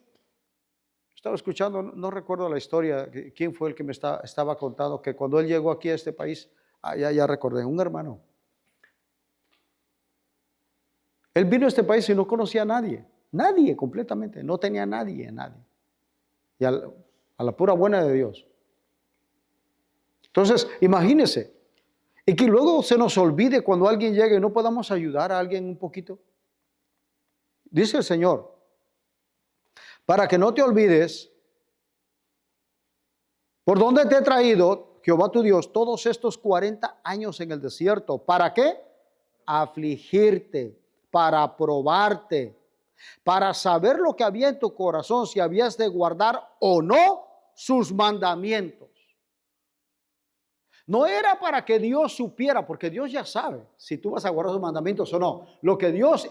Estaba escuchando, no recuerdo la historia, quién fue el que me estaba contando que cuando él llegó aquí a este país, ya recordé, un hermano. Él vino a este país y no conocía a nadie completamente, no tenía nadie. Y a la pura buena de Dios. Entonces, imagínese, y que luego se nos olvide cuando alguien llegue y no podamos ayudar a alguien un poquito. Dice el Señor, para que no te olvides por dónde te he traído, Jehová tu Dios, todos estos 40 años en el desierto. ¿Para qué? Afligirte, para probarte, para saber lo que había en tu corazón, si habías de guardar o no sus mandamientos. No era para que Dios supiera, porque Dios ya sabe si tú vas a guardar sus mandamientos o no. Lo que Dios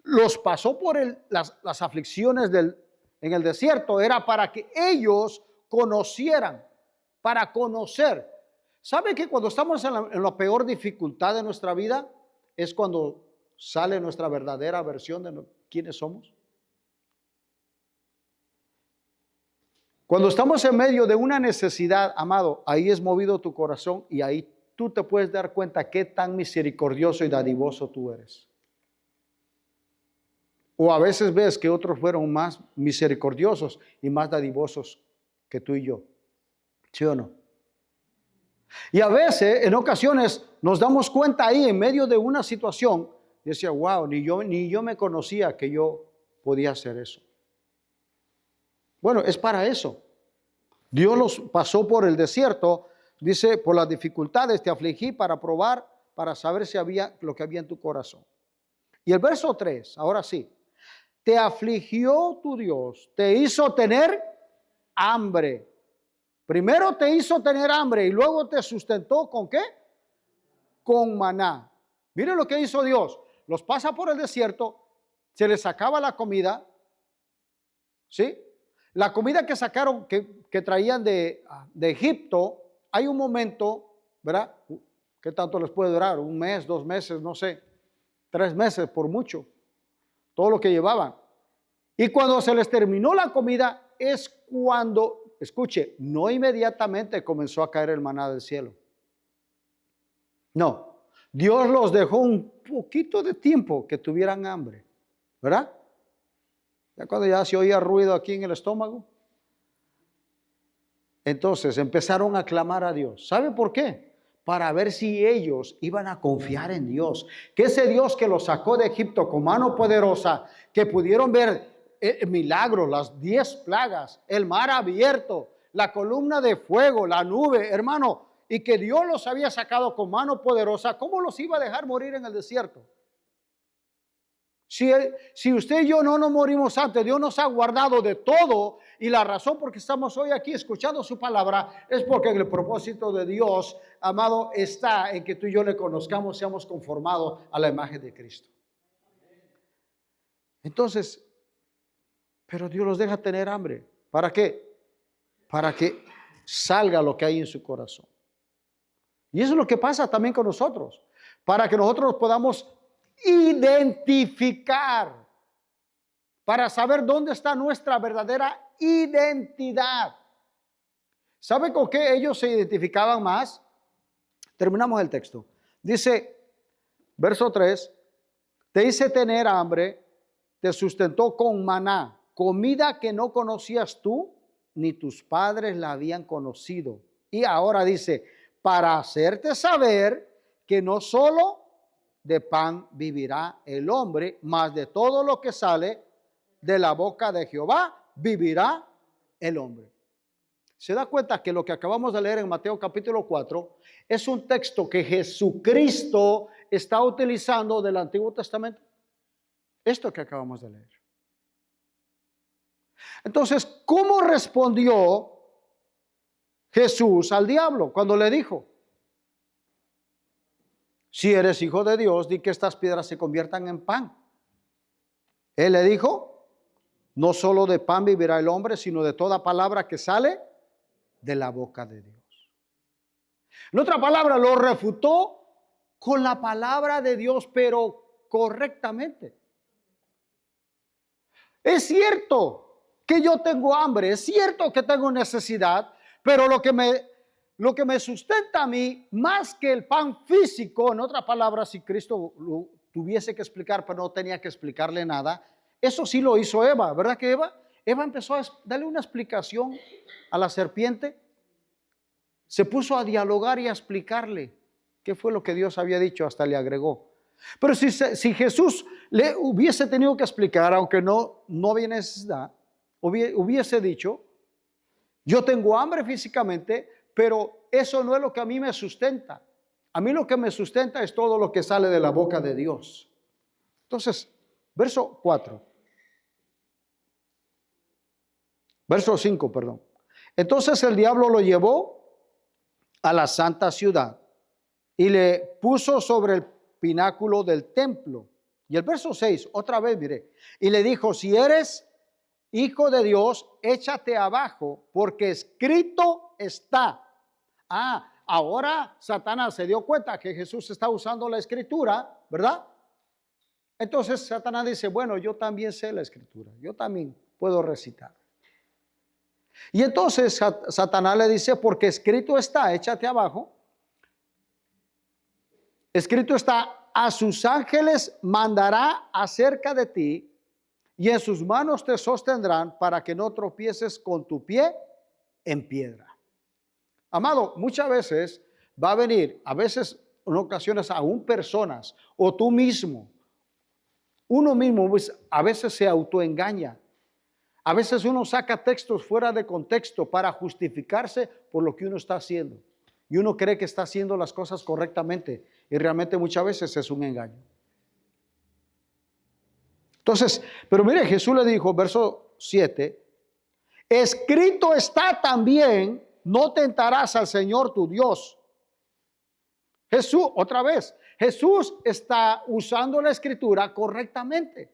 los pasó por las aflicciones en el desierto era para que ellos conocieran, para conocer. ¿Sabe que cuando estamos en la peor dificultad de nuestra vida es cuando sale nuestra verdadera versión de quiénes somos? Cuando estamos en medio de una necesidad, amado, ahí es movido tu corazón y ahí tú te puedes dar cuenta qué tan misericordioso y dadivoso tú eres. O a veces ves que otros fueron más misericordiosos y más dadivosos que tú y yo. ¿Sí o no? Y a veces, en ocasiones, nos damos cuenta ahí en medio de una situación y decía, wow, ni yo me conocía que yo podía hacer eso. Bueno, es para eso. Dios los pasó por el desierto, dice, por las dificultades te afligí para probar, para saber si había lo que había en tu corazón. Y el verso 3, ahora sí. Te afligió tu Dios, te hizo tener hambre. Primero te hizo tener hambre y luego te sustentó ¿con qué? Con maná. Mire lo que hizo Dios. Los pasa por el desierto, se les acaba la comida, ¿sí? La comida que sacaron, que traían de Egipto, hay un momento, ¿verdad? ¿Qué tanto les puede durar? Un mes, 2 meses, no sé, 3 meses por mucho. Todo lo que llevaban. Y cuando se les terminó la comida es cuando, escuche, no inmediatamente comenzó a caer el maná del cielo. No, Dios los dejó un poquito de tiempo que tuvieran hambre, ¿verdad? Ya cuando ya se oía ruido aquí en el estómago, entonces empezaron a clamar a Dios. ¿Sabe por qué? Para ver si ellos iban a confiar en Dios. Que ese Dios que los sacó de Egipto con mano poderosa, que pudieron ver milagros, las 10 plagas, el mar abierto, la columna de fuego, la nube, hermano, y que Dios los había sacado con mano poderosa, ¿cómo los iba a dejar morir en el desierto? Si usted y yo no nos morimos antes, Dios nos ha guardado de todo, y la razón por que estamos hoy aquí escuchando su palabra es porque el propósito de Dios, amado, está en que tú y yo le conozcamos, seamos conformados a la imagen de Cristo. Entonces, pero Dios los deja tener hambre. ¿Para qué? Para que salga lo que hay en su corazón. Y eso es lo que pasa también con nosotros, para que nosotros podamos identificar, para saber dónde está nuestra verdadera identidad. ¿Sabe con qué ellos se identificaban más? Terminamos el texto. Dice, verso 3, te hice tener hambre, te sustentó con maná, comida que no conocías tú, ni tus padres la habían conocido. Y ahora dice, para hacerte saber que no solo de pan vivirá el hombre, mas de todo lo que sale de la boca de Jehová vivirá el hombre. ¿Se da cuenta que lo que acabamos de leer en Mateo capítulo 4 es un texto que Jesucristo está utilizando del Antiguo Testamento? Esto que acabamos de leer. Entonces, ¿cómo respondió Jesús al diablo cuando le dijo: si eres hijo de Dios, di que estas piedras se conviertan en pan? Él le dijo: no solo de pan vivirá el hombre, sino de toda palabra que sale de la boca de Dios. En otra palabra, lo refutó con la palabra de Dios, pero correctamente. Es cierto que yo tengo hambre, es cierto que tengo necesidad, pero lo que me sustenta a mí, más que el pan físico, en otras palabras, si Cristo lo tuviese que explicar, pero no tenía que explicarle nada, eso sí lo hizo Eva, ¿verdad que Eva empezó a darle una explicación a la serpiente? Se puso a dialogar y a explicarle qué fue lo que Dios había dicho, hasta le agregó. Pero si Jesús le hubiese tenido que explicar, aunque no había necesidad, hubiese dicho: yo tengo hambre físicamente, pero eso no es lo que a mí me sustenta. A mí lo que me sustenta es todo lo que sale de la boca de Dios. Entonces, verso 4. Verso 5, perdón. Entonces el diablo lo llevó a la santa ciudad y le puso sobre el pináculo del templo. Y el verso 6, otra vez mire, y le dijo: si eres hijo de Dios, échate abajo, porque escrito está. Ahora Satanás se dio cuenta que Jesús está usando la escritura, ¿verdad? Entonces Satanás dice: bueno, yo también sé la escritura, yo también puedo recitar. Y entonces Satanás le dice: porque escrito está, échate abajo. Escrito está: a sus ángeles mandará acerca de ti, y en sus manos te sostendrán para que no tropieces con tu pie en piedra. Amado, muchas veces va a venir, a veces en ocasiones aún personas, o tú mismo, uno mismo pues, a veces se autoengaña. A veces uno saca textos fuera de contexto para justificarse por lo que uno está haciendo. Y uno cree que está haciendo las cosas correctamente, y realmente muchas veces es un engaño. Entonces, pero mire, Jesús le dijo, verso 7, escrito está también: no tentarás al Señor tu Dios. Jesús, otra vez, Jesús está usando la escritura correctamente.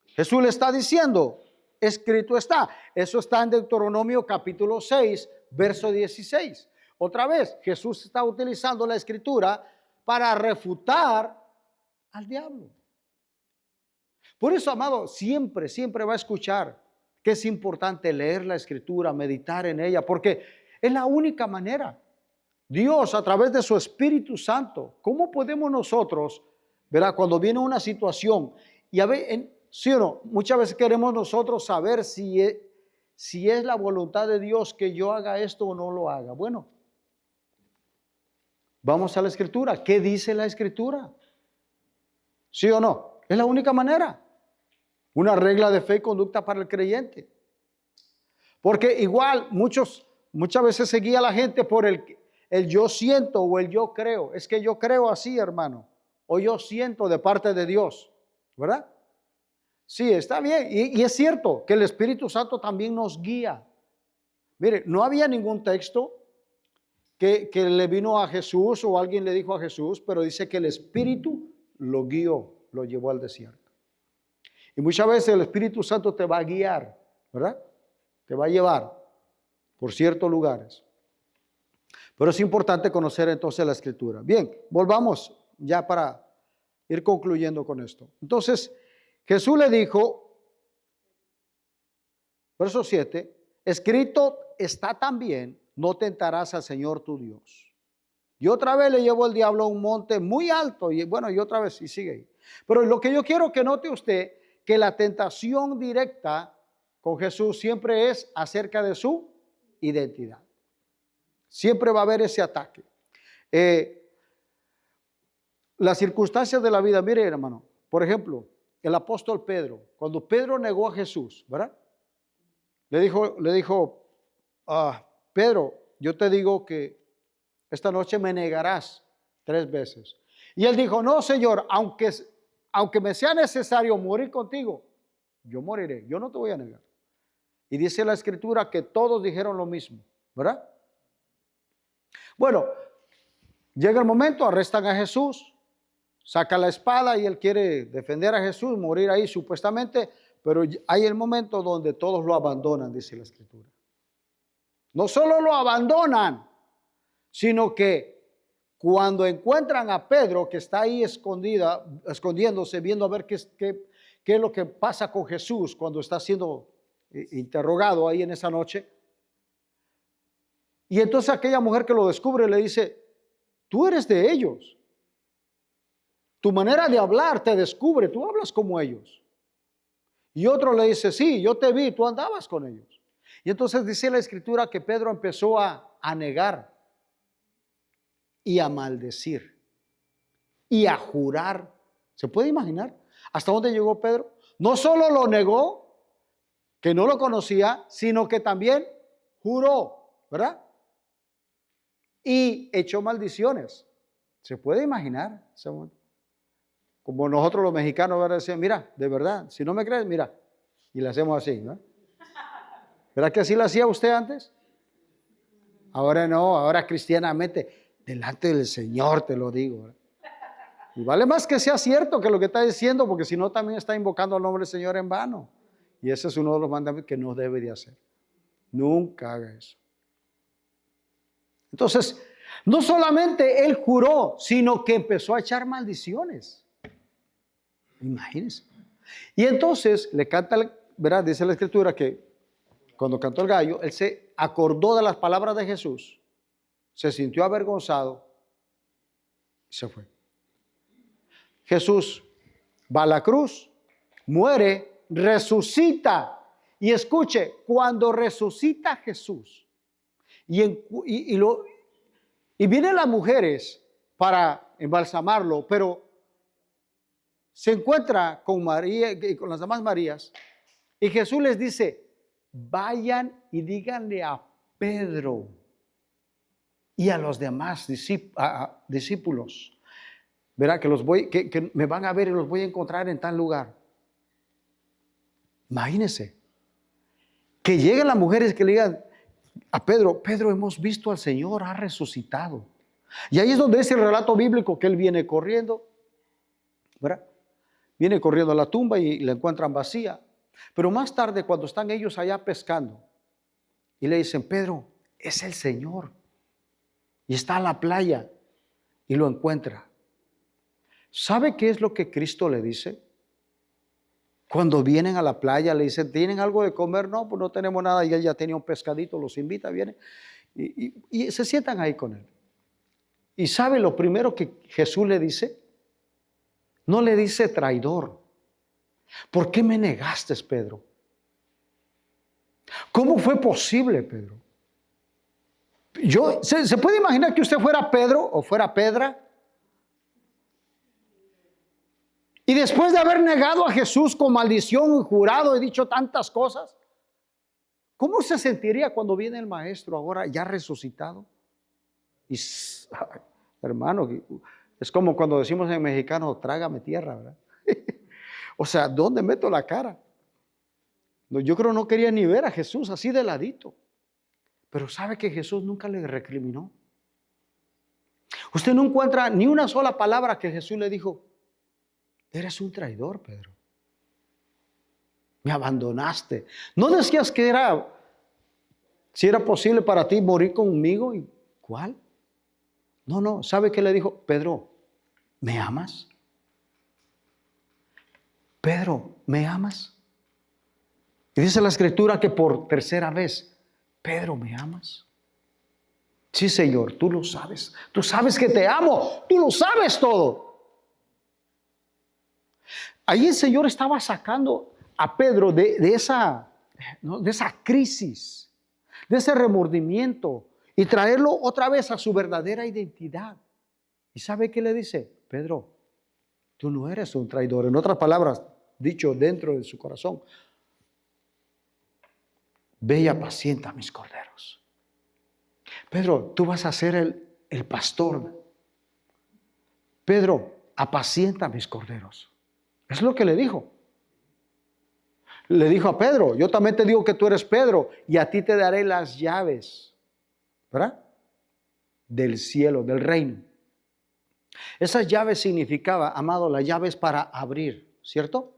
Jesús le está diciendo: escrito está. Eso está en Deuteronomio capítulo 6, verso 16. Otra vez, Jesús está utilizando la escritura para refutar al diablo. Por eso, amado, siempre va a escuchar que es importante leer la escritura, meditar en ella, porque es la única manera. Dios, a través de su Espíritu Santo, ¿cómo podemos nosotros, verdad, cuando viene una situación, y a ver, sí o no, muchas veces queremos nosotros saber si es la voluntad de Dios que yo haga esto o no lo haga? Bueno, vamos a la escritura. ¿Qué dice la escritura? ¿Sí o no? Es la única manera. Una regla de fe y conducta para el creyente. Porque igual muchas veces se guía la gente por el yo siento o el yo creo. Es que yo creo así, hermano. o yo siento de parte de Dios, ¿verdad? Sí, está bien. Y es cierto que el Espíritu Santo también nos guía. Mire, no había ningún texto que le vino a Jesús o alguien le dijo a Jesús, pero dice que el Espíritu lo guió, lo llevó al desierto. Y muchas veces el Espíritu Santo te va a guiar, ¿verdad? Te va a llevar por ciertos lugares. Pero es importante conocer entonces la Escritura. Bien, volvamos ya para ir concluyendo con esto. Entonces, Jesús le dijo, verso 7, escrito está también, no tentarás al Señor tu Dios. Y otra vez le llevó el diablo a un monte muy alto, y bueno, y otra vez, y sigue ahí. Pero lo que yo quiero que note usted, que la tentación directa con Jesús siempre es acerca de su identidad. Siempre va a haber ese ataque. Las circunstancias de la vida, mire hermano, por ejemplo, el apóstol Pedro, cuando Pedro negó a Jesús, ¿verdad? Le dijo, Pedro, yo te digo que esta noche me negarás 3 veces. Y él dijo, no, Señor, aunque me sea necesario morir contigo, yo moriré, yo no te voy a negar. Y dice la Escritura que todos dijeron lo mismo, ¿verdad? Bueno, llega el momento, arrestan a Jesús, saca la espada y él quiere defender a Jesús, morir ahí supuestamente, pero hay el momento donde todos lo abandonan, dice la Escritura. No solo lo abandonan, sino que cuando encuentran a Pedro, que está ahí escondiéndose, viendo a ver qué es lo que pasa con Jesús cuando está siendo interrogado ahí en esa noche. Y entonces aquella mujer que lo descubre le dice, tú eres de ellos. Tu manera de hablar te descubre, tú hablas como ellos. Y otro le dice, sí, yo te vi, tú andabas con ellos. Y entonces dice la Escritura que Pedro empezó a negar y a maldecir y a jurar. ¿Se puede imaginar hasta dónde llegó Pedro? No solo lo negó, que no lo conocía, sino que también juró, ¿verdad? Y echó maldiciones. ¿Se puede imaginar? Como nosotros los mexicanos ahora decían, mira, de verdad, si no me crees, mira. Y le hacemos así, ¿no? ¿Verdad que así lo hacía usted antes? Ahora no, ahora cristianamente, delante del Señor te lo digo, ¿verdad? Y vale más que sea cierto que lo que está diciendo, porque si no también está invocando al nombre del Señor en vano. Y ese es uno de los mandamientos que no debe de hacer. Nunca haga eso. Entonces, no solamente él juró, sino que empezó a echar maldiciones. Imagínense. Y entonces le canta, ¿verdad? Dice la Escritura que cuando cantó el gallo, él se acordó de las palabras de Jesús, se sintió avergonzado y se fue. Jesús va a la cruz, muere, resucita. Y escuche, cuando resucita Jesús y vienen las mujeres para embalsamarlo, pero se encuentra con María y con las demás Marías, y Jesús les dice, vayan y díganle a Pedro y a los demás discípulos, verá que me van a ver y los voy a encontrar en tal lugar. Imagínense que lleguen las mujeres que le digan a Pedro, hemos visto al Señor, ha resucitado. Y ahí es donde es el relato bíblico que él viene corriendo, ¿verdad? Viene corriendo a la tumba y la encuentran vacía. Pero más tarde, cuando están ellos allá pescando, y le dicen, Pedro, es el Señor. Y está a la playa y lo encuentra. ¿Sabe qué es lo que Cristo le dice? Cuando vienen a la playa, le dicen, ¿tienen algo de comer? No, pues no tenemos nada. Y él ya tenía un pescadito, los invita, viene. Y se sientan ahí con él. ¿Y sabe lo primero que Jesús le dice? No le dice traidor. ¿Por qué me negaste, Pedro? ¿Cómo fue posible, Pedro? ¿Se puede imaginar que usted fuera Pedro o fuera Pedra? Y después de haber negado a Jesús con maldición y jurado y dicho tantas cosas, ¿cómo se sentiría cuando viene el maestro ahora ya resucitado? Y hermano, Es como cuando decimos en mexicano, trágame tierra, ¿verdad? O sea, ¿dónde meto la cara? No, yo creo que no quería ni ver a Jesús así de ladito. Pero sabe que Jesús nunca le recriminó. Usted no encuentra ni una sola palabra que Jesús le dijo, eres un traidor, Pedro. Me abandonaste. ¿No decías que si era posible para ti morir conmigo? ¿Y cuál? No. ¿Sabe qué le dijo? Pedro, ¿me amas? Pedro, ¿me amas? Y dice la Escritura que por tercera vez, Pedro, ¿me amas? Sí, Señor, tú lo sabes. Tú sabes que te amo. Tú lo sabes todo. Ahí el Señor estaba sacando a Pedro de esa crisis, de ese remordimiento y traerlo otra vez a su verdadera identidad. ¿Y sabe qué le dice? Pedro, tú no eres un traidor. En otras palabras, dicho dentro de su corazón, ve y apacienta a mis corderos. Pedro, tú vas a ser el pastor. Pedro, apacienta a mis corderos. Es lo que le dijo. Le dijo a Pedro, yo también te digo que tú eres Pedro y a ti te daré las llaves, ¿verdad? Del cielo, del reino. Esas llaves significaba, amado, las llaves para abrir, ¿cierto?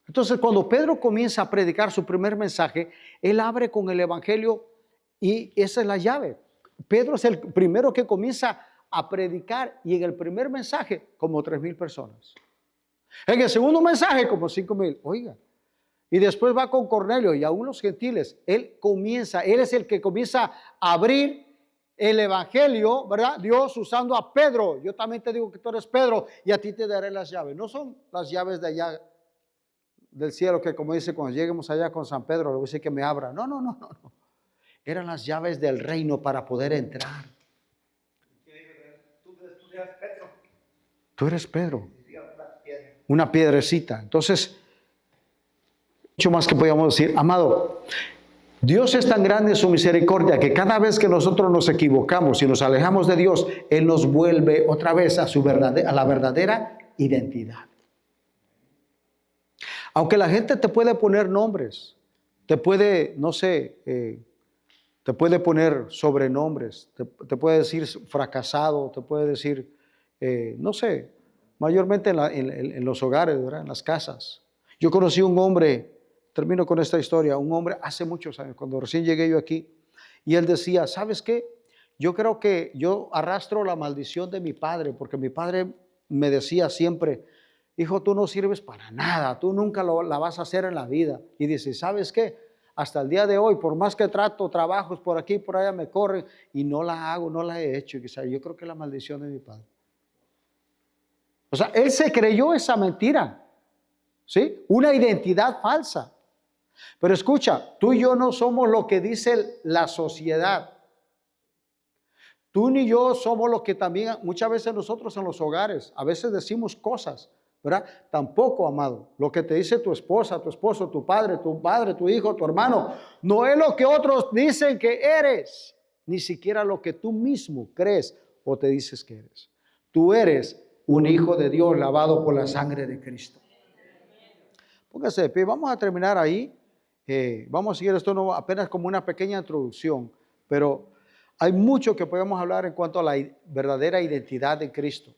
Entonces, cuando Pedro comienza a predicar su primer mensaje, él abre con el evangelio y esa es la llave. Pedro es el primero que comienza a predicar y en el primer mensaje como 3,000 personas. En el segundo mensaje como 5,000. Oiga. Y después va con Cornelio y aún los gentiles. Él es el que comienza a abrir el evangelio, ¿verdad? Dios usando a Pedro. Yo también te digo que tú eres Pedro y a ti te daré las llaves. No son las llaves de allá del cielo que, como dice, cuando lleguemos allá con San Pedro, le voy a decir que me abra. No. Eran las llaves del reino para poder entrar. Tú eres Pedro. Una piedrecita. Entonces, mucho más que podíamos decir, amado, Dios es tan grande en su misericordia que cada vez que nosotros nos equivocamos y nos alejamos de Dios, Él nos vuelve otra vez a la verdadera identidad. Aunque la gente te puede poner nombres, te puede, no sé, te puede poner sobrenombres, te puede decir fracasado, te puede decir, no sé, mayormente en los hogares, ¿verdad? En las casas. Yo conocí un hombre, termino con esta historia, un hombre hace muchos años, cuando recién llegué yo aquí, y él decía, ¿sabes qué? Yo creo que yo arrastro la maldición de mi padre, porque mi padre me decía siempre, hijo, tú no sirves para nada, tú nunca la vas a hacer en la vida. Y dice, ¿sabes qué? Hasta el día de hoy, por más que trato trabajos por aquí y por allá, me corren y no la hago, no la he hecho. Y quizás yo creo que es la maldición de mi padre. O sea, él se creyó esa mentira, ¿sí? Una identidad falsa. Pero escucha, tú y yo no somos lo que dice la sociedad. Tú ni yo somos lo que también muchas veces nosotros en los hogares, a veces decimos cosas, ¿verdad? Tampoco, amado, lo que te dice tu esposa, tu esposo, tu padre, tu hijo, tu hermano, no es lo que otros dicen que eres, ni siquiera lo que tú mismo crees o te dices que eres. Tú eres un hijo de Dios lavado por la sangre de Cristo. Póngase de pie, vamos a terminar ahí. Vamos a seguir esto no, apenas como una pequeña introducción, pero hay mucho que podemos hablar en cuanto a la verdadera identidad de Cristo.